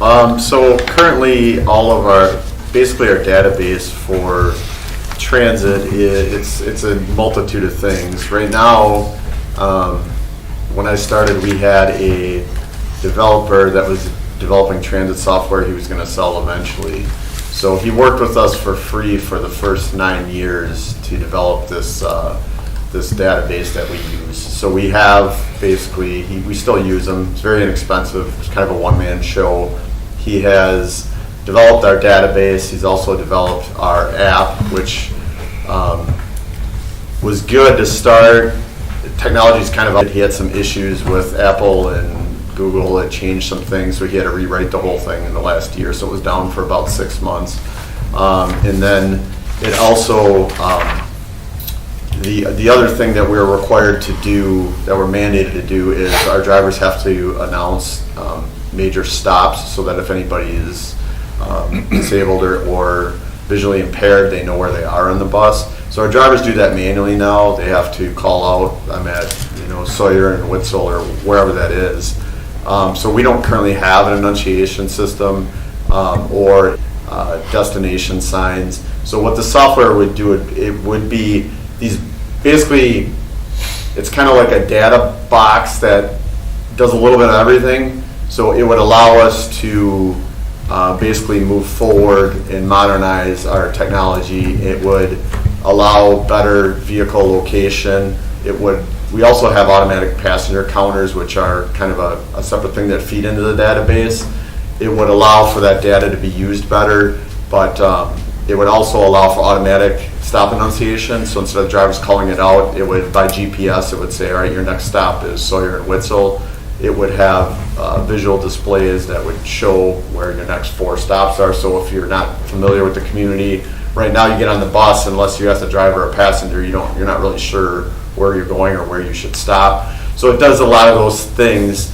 So currently, basically our database for transit, it's a multitude of things. Right now, when I started, we had a developer that was developing transit software he was going to sell eventually. So he worked with us for free for the first 9 years to develop this database that we use. So we have basically, we still use him. It's very inexpensive. It's kind of a one-man show. He has developed our database. He's also developed our app, which was good to start. Technology's kind of up. He had some issues with Apple and Google. It changed some things, so he had to rewrite the whole thing in the last year. So it was down for about 6 months. And then it also, the other thing that we're required to do, that we're mandated to do, is our drivers have to announce major stops so that if anybody is disabled or visually impaired, they know where they are on the bus. So our drivers do that manually now. They have to call out, I'm at Sawyer and Witzel or wherever that is. So we don't currently have an annunciation system or destination signs. So what the software would do, it would be these, basically, it's kind of like a data box that does a little bit of everything. So it would allow us to basically move forward and modernize our technology. It would allow better vehicle location. We also have automatic passenger counters, which are kind of a separate thing that feed into the database. It would allow for that data to be used better, but it would also allow for automatic stop annunciation. So instead of drivers calling it out, it would, by GPS, it would say, all right, your next stop is Sawyer and Witzel. It would have visual displays that would show where your next 4 stops are. So if you're not familiar with the community, right now you get on the bus, unless you ask the driver or passenger, you're not really sure where you're going or where you should stop. So it does a lot of those things